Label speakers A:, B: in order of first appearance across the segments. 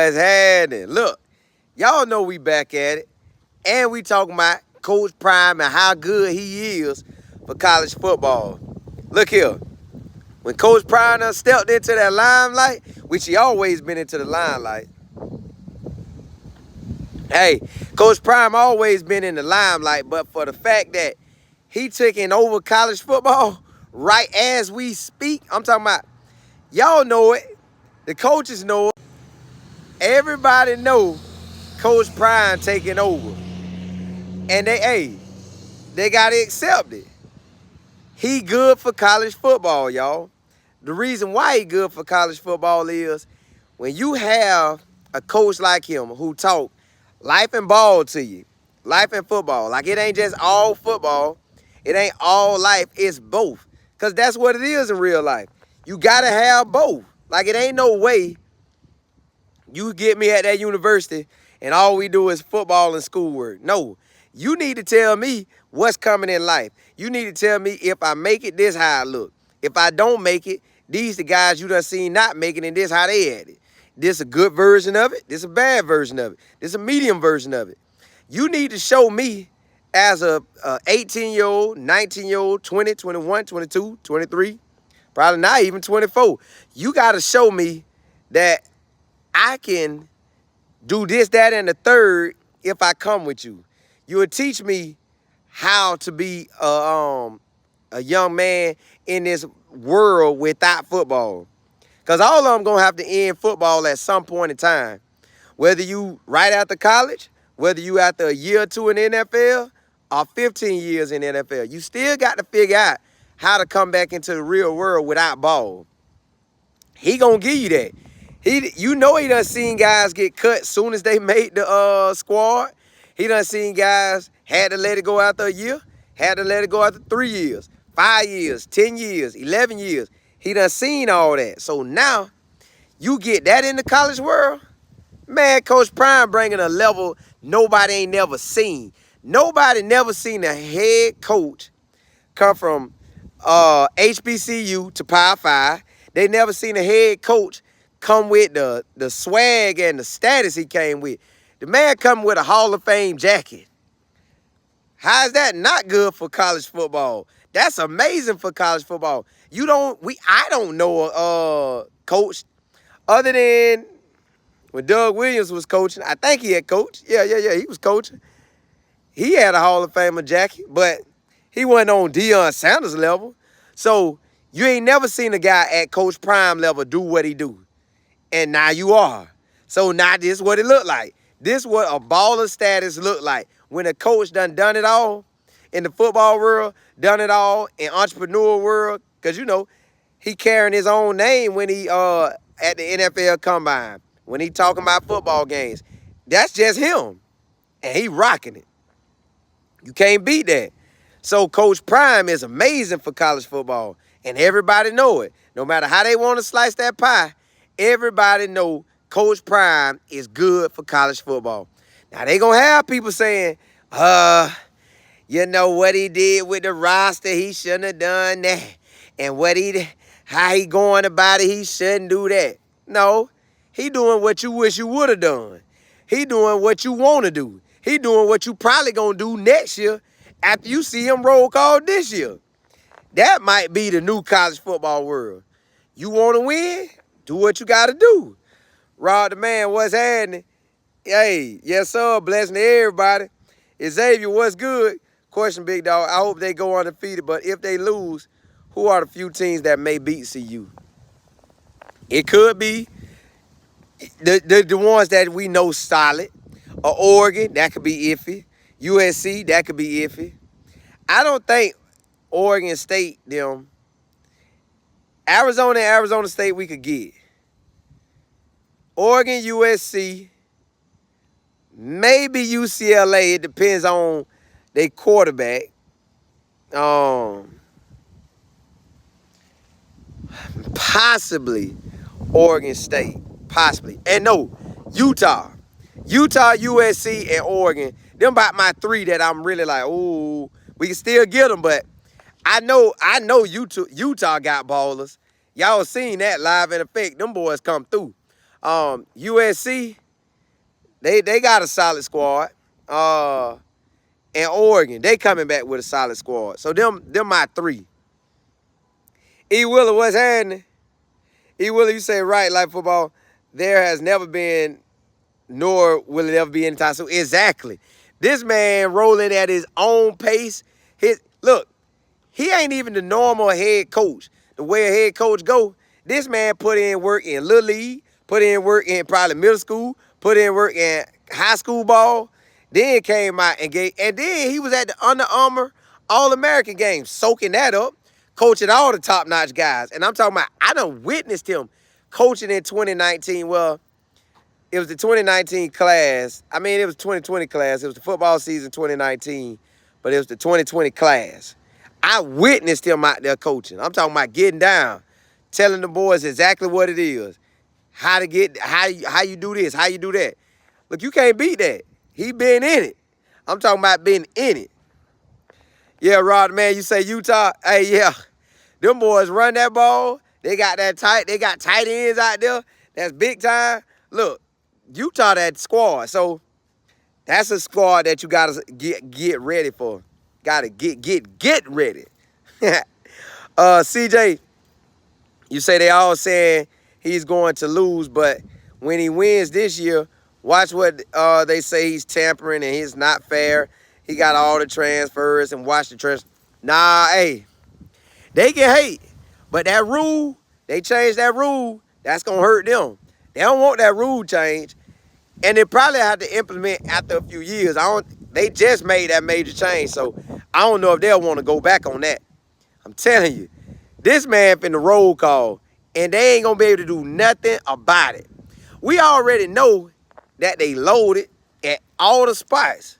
A: What's happening? Look, y'all know we back at it. And we talking about Coach Prime and how good he is for college football. Look here. When Coach Prime done stepped into that limelight, which he always been into the limelight. Hey, Coach Prime always been in the limelight, but for the fact that he taking over college football right as we speak, I'm talking about, y'all know it. The coaches know it. Everybody know Coach Prime taking over. And they got to accept it. He good for college football, y'all. The reason why he good for college football is when you have a coach like him who talk life and ball to you, life and football. Like, it ain't just all football. It ain't all life. It's both. Because that's what it is in real life. You got to have both. Like, it ain't no way you get me at that university and all we do is football and schoolwork. No. You need to tell me what's coming in life. You need to tell me if I make it, this how I look. If I don't make it, these the guys you done seen not making it, this how they at it. This a good version of it. This a bad version of it. This a medium version of it. You need to show me as a 18-year-old, 19-year-old, 20, 21, 22, 23, probably not even 24. You got to show me that I can do this, that, and the third if I come with you. You would teach me how to be a young man in this world without football. Because all of them going to have to end football at some point in time. Whether you right after college, whether you after a year or two in the NFL, or 15 years in the NFL. You still got to figure out how to come back into the real world without ball. He going to give you that. You know he done seen guys get cut soon as they made the squad. He done seen guys had to let it go after a year, had to let it go after 3 years, 5 years, 10 years, 11 years. He done seen all that. So now you get that in the college world. Man, Coach Prime bringing a level nobody ain't never seen. Nobody never seen a head coach come from HBCU to Power 5. They never seen a head coach come with the swag and the status he came with. The man come with a Hall of Fame jacket. How is that not good for college football? That's amazing for college football. I don't know a coach other than when Doug Williams was coaching. I think he had coached. Yeah, he was coaching. He had a Hall of Famer jacket, but he wasn't on Deion Sanders level. So you ain't never seen a guy at Coach Prime level do what he do. And now you are. So now this is what it look like. This what a baller status look like. When a coach done it all in the football world, done it all in entrepreneur world. Because, you know, he carrying his own name when he at the NFL Combine. When he talking about football games. That's just him. And he rocking it. You can't beat that. So Coach Prime is amazing for college football. And everybody know it. No matter how they want to slice that pie, everybody know Coach Prime is good for college football. Now, they going to have people saying, you know what he did with the roster, he shouldn't have done that. And how he going about it, he shouldn't do that. No, he doing what you wish you would have done. He doing what you want to do. He doing what you probably going to do next year after you see him roll call this year. That might be the new college football world. You want to win? Do what you got to do. Rod the man, what's happening? Hey, yes, sir. Blessing to everybody. Xavier, what's good? Question, big dog. I hope they go undefeated, but if they lose, who are the few teams that may beat CU? It could be the ones that we know solid. Or Oregon, that could be iffy. USC, that could be iffy. I don't think Oregon State, Arizona and Arizona State we could get. Oregon, USC, maybe UCLA. It depends on their quarterback. Possibly Oregon State. Possibly. And no, Utah. Utah, USC, and Oregon. Them about my three that I'm really like, ooh, we can still get them, but I know Utah got ballers. Y'all seen that live in effect. Them boys come through. USC, they got a solid squad. And Oregon, they coming back with a solid squad. So them my three. E. Willer, what's happening? E. Willer, you say right, like football, there has never been, nor will it ever be anytime soon. Exactly. This man rolling at his own pace. Look, he ain't even the normal head coach. The way a head coach go, this man put in work in Little League, put in work in probably middle school, put in work in high school ball, then came out and then he was at the Under Armour All-American game, soaking that up, coaching all the top-notch guys. And I'm talking about, I done witnessed him coaching in 2019. Well, it was the 2019 class. I mean, it was 2020 class. It was the football season 2019, but it was the 2020 class. I witnessed him out there coaching. I'm talking about getting down, telling the boys exactly what it is, how you do this, how you do that. Look, you can't beat that. He been in it. I'm talking about being in it. Yeah, Rod, man, you say Utah. Hey, yeah. Them boys run that ball. They got tight ends out there. That's big time. Look, Utah, that squad. So that's a squad that you gotta get ready for. Gotta get ready. CJ, you say they all saying he's going to lose, but when he wins this year, watch what they say he's tampering and he's not fair. He got all the transfers and watch the transfer. Nah, hey, they can hate, but that rule, they changed that rule. That's gonna hurt them. They don't want that rule change, and they probably have to implement after a few years. They just made that major change, so I don't know if they'll want to go back on that. I'm telling you, this man finna roll call, and they ain't gonna be able to do nothing about it. We already know that they loaded at all the spots.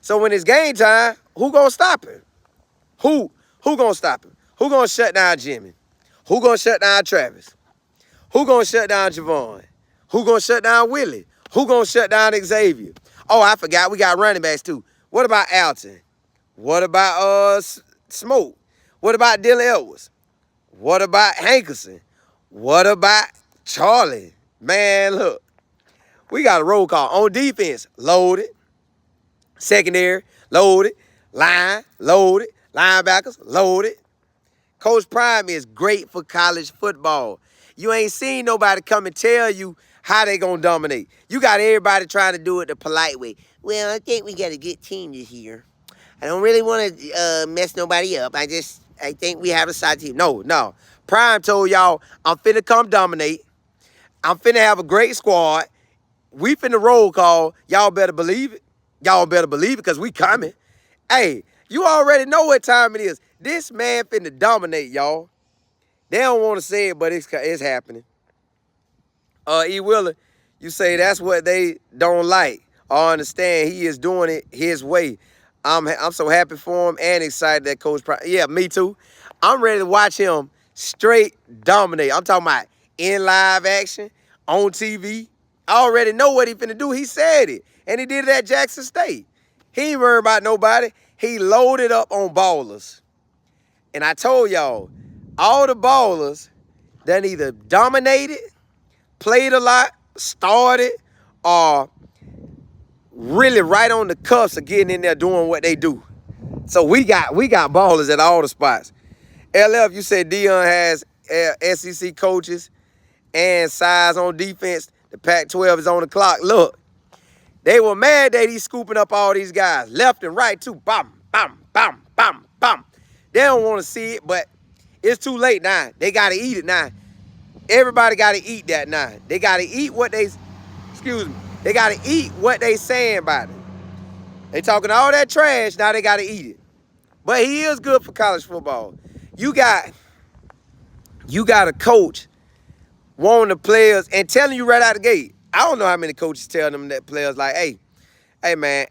A: So when it's game time, who gonna stop him? Who gonna stop him? Who gonna shut down Jimmy? Who gonna shut down Travis? Who gonna shut down Javon? Who gonna shut down Willie? Who gonna shut down Xavier? Oh, I forgot, we got running backs too. What about Alton? What about Smoke? What about Dylan Edwards? What about Hankerson? What about Charlie? Man, look, we got a roll call. On defense, loaded. Secondary, loaded. Line, loaded. Linebackers, loaded. Coach Prime is great for college football. You ain't seen nobody come and tell you how they gonna dominate. You got everybody trying to do it the polite way. Well, I think we got a good team this year. I don't really want to mess nobody up. I think we have a side team. No. Prime told y'all, I'm finna come dominate. I'm finna have a great squad. We finna roll call. Y'all better believe it. Y'all better believe it because we coming. Hey, you already know what time it is. This man finna dominate, y'all. They don't want to say it, but it's happening. E. Willer, you say that's what they don't like. I understand he is doing it his way. I'm so happy for him and excited that Coach Prime. Yeah, me too. I'm ready to watch him straight dominate. I'm talking about in live action, on TV. I already know what he finna do. He said it. And he did it at Jackson State. He ain't worried about nobody. He loaded up on ballers. And I told y'all, all the ballers done either dominated, played a lot, started, or really right on the cuffs of getting in there doing what they do. So we got ballers at all the spots. LF, you said Deion has SEC coaches and size on defense. The Pac-12 is on the clock. Look, they were mad that he's scooping up all these guys left and right too. Bam, bam, bam, bam, bam. They don't want to see it, but it's too late now. They got to eat it now. Everybody got to eat that now. They got to eat what they, they got to eat what they saying about it. They talking all that trash, now they got to eat it. But he is good for college football. You got a coach wanting the players and telling you right out the gate. I don't know how many coaches tell them that players like, hey man,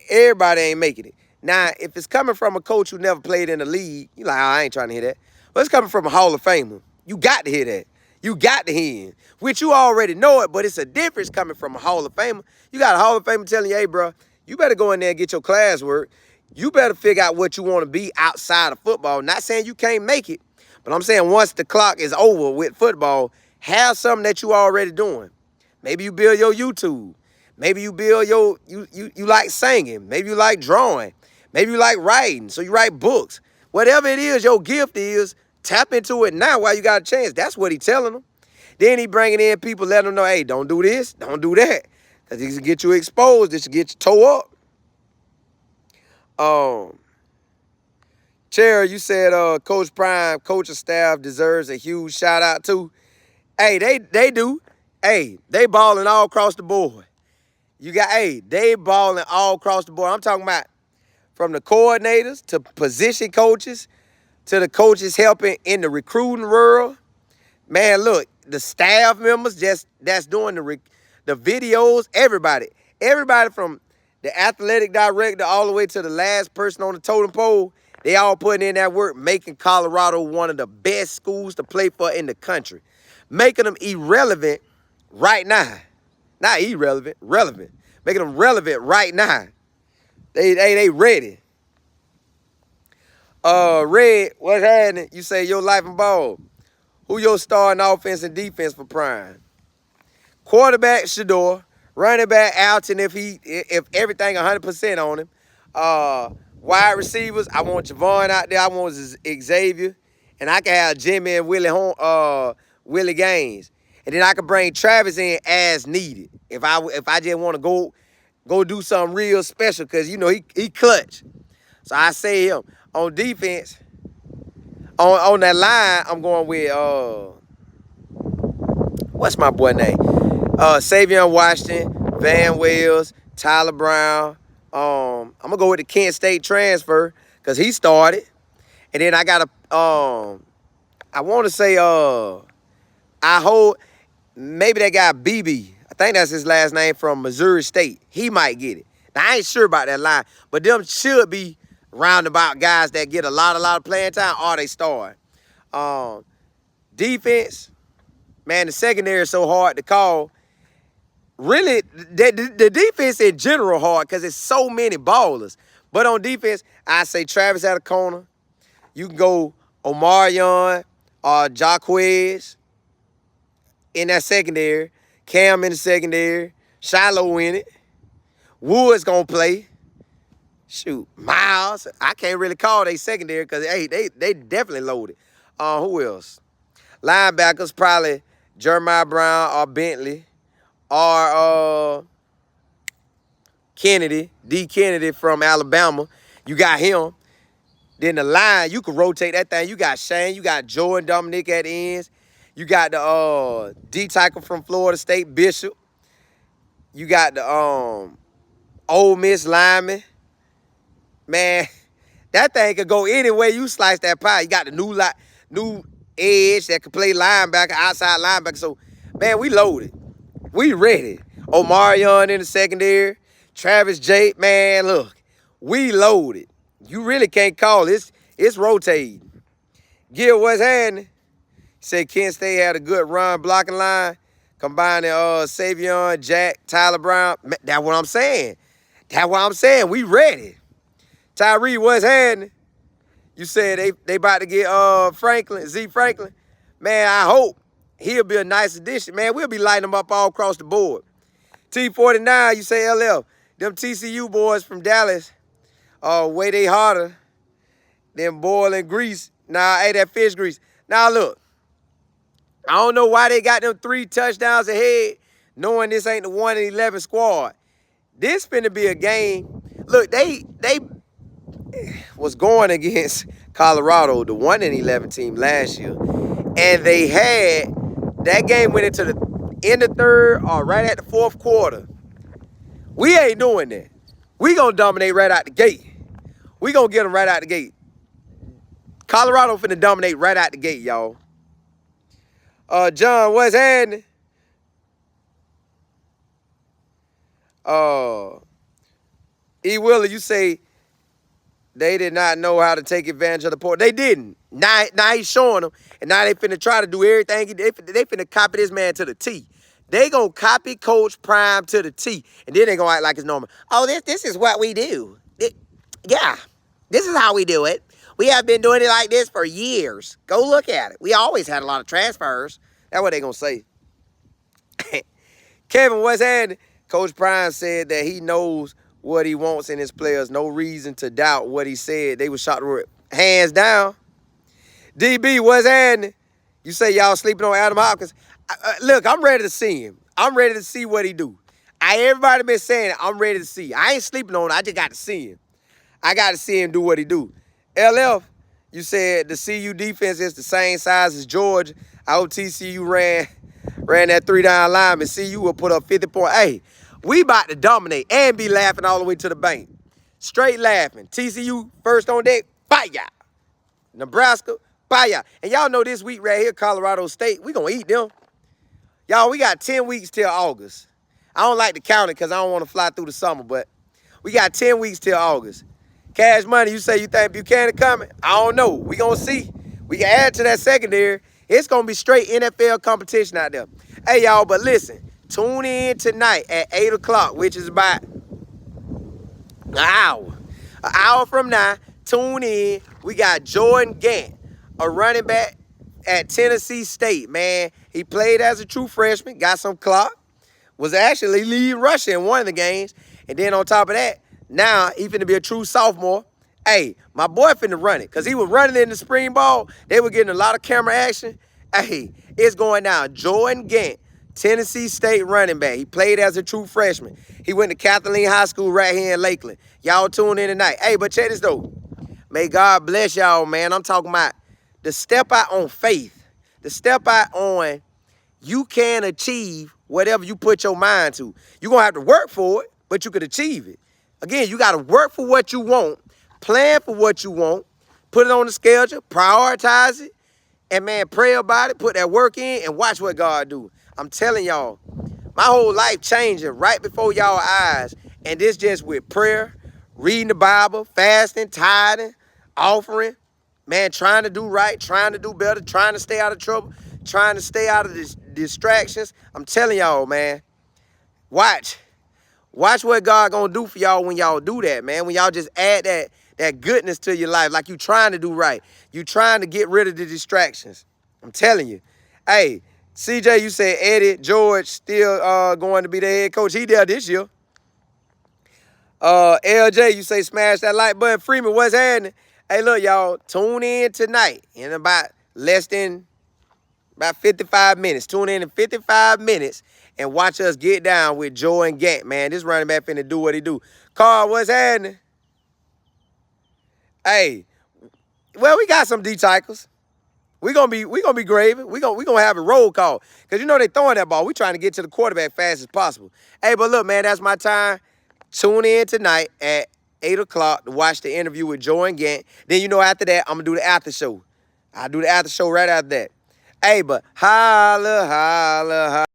A: everybody ain't making it. Now, if it's coming from a coach who never played in the league, you like, oh, I ain't trying to hear that. But it's coming from a Hall of Famer. You got to hear that. You got to hear it, which you already know it, but it's a difference coming from a Hall of Famer. You got a Hall of Famer telling you, hey, bro, you better go in there and get your classwork. You better figure out what you want to be outside of football. Not saying you can't make it, but I'm saying once the clock is over with football, have something that you already doing. Maybe you build your YouTube. Maybe you build your, you like singing. Maybe you like drawing. Maybe you like writing, so you write books. Whatever it is, your gift is, tap into it now while you got a chance. That's what he telling them. Then he bringing in people, letting them know, hey, don't do this, don't do that. Because this will get you exposed. This will get you tore up. Chair, you said Coach Prime, coach and staff deserves a huge shout out too. Hey, they do. Hey, they balling all across the board. You got, hey, they balling all across the board. I'm talking about from the coordinators to position coaches to the coaches helping in the recruiting world. Man, look, the staff members that's doing the videos, everybody from the athletic director all the way to the last person on the totem pole, they all putting in that work, making Colorado one of the best schools to play for in the country, making them irrelevant right now. Not irrelevant, relevant. Making them relevant right now. They ready. Red, what's happening? You say your life and ball. Who your starting offense and defense for Prime? Quarterback, Shador. Running back, Alton, if everything 100% on him. Wide receivers, I want Javon out there. I want Xavier. And I can have Jimmy and Willie Gaines. And then I can bring Travis in as needed. If I just want to go do something real special, because, you know, he clutch. So I say him. On defense, on that line, I'm going with, what's my boy name? Savion Washington, Van Wells, Tyler Brown. I'm going to go with the Kent State transfer because he started. And then I got I want to say, maybe that guy BB. I think that's his last name, from Missouri State. He might get it. Now, I ain't sure about that line, but them should be roundabout guys that get a lot of playing time, or they start. Defense, man, the secondary is so hard to call. Really, the defense in general hard because it's so many ballers. But on defense, I say Travis at a corner. You can go Omarion or Jaquez in that secondary. Cam in the secondary. Shiloh in it. Wood's going to play. Shoot, Miles. I can't really call they secondary because, hey, they definitely loaded. Who else? Linebackers, probably Jeremiah Brown or Bentley or Kennedy, D. Kennedy from Alabama. You got him. Then the line, you can rotate that thing. You got Shane. You got Jordan Dominic at the ends. You got the D tackle from Florida State, Bishop. You got the Ole Miss lineman. Man, that thing could go any way you slice that pie. You got the new edge that can play linebacker, outside linebacker. So, man, we loaded. We ready. Omarion in the secondary. Travis J. Man, look, we loaded. You really can't call it. It's rotating. Gil, what's happening? Said Kent State had a good run blocking line, combining Savion, Jack, Tyler Brown. That's what I'm saying. That's what I'm saying. We ready. Tyree, what's happening? You said they about to get Z Franklin. Man, I hope he'll be a nice addition. Man, we'll be lighting them up all across the board. T49, you say LF. Them TCU boys from Dallas, way they harder than boiling grease. Nah, hey, that fish grease. Now, look, I don't know why they got them 3 touchdowns ahead, knowing this ain't the 1-11 squad. This finna be a game. Look, they was going against Colorado, the 1-11 team last year. And they had, that game went into the end of third or right at the fourth quarter. We ain't doing that. We gonna dominate right out the gate. We gonna get them right out the gate. Colorado finna dominate right out the gate, y'all. John, what's happening? E. Willer, you say they did not know how to take advantage of the port. They didn't. Now he's showing them, and now they finna try to do everything. They finna copy this man to the T. They gonna copy Coach Prime to the T, and then they gonna act like it's normal. Oh, this is what we do. Yeah, this is how we do it. We have been doing it like this for years. Go look at it. We always had a lot of transfers. That's what they gonna say. Kevin, what's happening? Coach Prime said that he knows what he wants in his players. No reason to doubt what he said. They were shot hands down. DB, what's happening? You say y'all sleeping on Adam Hopkins. Look, I'm ready to see him. I'm ready to see what he do. Everybody been saying it. I'm ready to see. I ain't sleeping on it. I just got to see him. I got to see him do what he do. LF, you said the CU defense is the same size as Georgia. I hope TCU ran that 3-down line, and CU will put up 50 points. Hey, we about to dominate and be laughing all the way to the bank. Straight laughing. TCU first on deck, fire. Nebraska, fire. And y'all know this week right here, Colorado State, we going to eat them. Y'all, we got 10 weeks till August. I don't like to count it because I don't want to fly through the summer, but we got 10 weeks till August. Cash Money, you say you think Buchanan coming? I don't know. We going to see. We can add to that secondary. It's going to be straight NFL competition out there. Hey, y'all, but listen. Tune in tonight at 8 o'clock, which is about an hour. An hour from now, tune in. We got Jordan Gant, a running back at Tennessee State, man. He played as a true freshman, got some clock, was actually lead rusher in one of the games. And then on top of that, now he finna be a true sophomore. Hey, my boy finna run it because he was running in the spring ball. They were getting a lot of camera action. Hey, it's going down. Jordan Gant, Tennessee State running back. He played as a true freshman. He went to Kathleen High School right here in Lakeland. Y'all tune in tonight. Hey, but check this though. May God bless y'all, man. I'm talking about the step out on faith. The step out on you can achieve whatever you put your mind to. You're going to have to work for it, but you could achieve it. Again, you got to work for what you want, plan for what you want, put it on the schedule, prioritize it, and, man, pray about it, put that work in, and watch what God do. I'm telling y'all, my whole life changing right before y'all eyes, and this just with prayer, reading the Bible, fasting, tithing, offering, man, trying to do right, trying to do better, trying to stay out of trouble, trying to stay out of distractions. I'm telling y'all, man, watch. Watch what God gonna do for y'all when y'all do that, man. When y'all just add that goodness to your life, like you trying to do right. You trying to get rid of the distractions. I'm telling you. Hey, CJ, you said Eddie George still going to be the head coach. He there this year. LJ, you say smash that like button. Freeman, what's happening? Hey, look, y'all, tune in tonight in about 55 minutes. Tune in 55 minutes and watch us get down with Jordan Gant, man. This running back finna do what he do. Carl, what's happening? Hey, well, we got some D-tackles. We gonna be gravy. We gonna have a roll call. Cause you know they throwing that ball. We trying to get to the quarterback fast as possible. Hey, but look, man, that's my time. Tune in tonight at 8 o'clock to watch the interview with Jordan Gant. Then you know after that, I'm gonna do the after show. I'll do the after show right after that. Hey, but holla, holla, holla.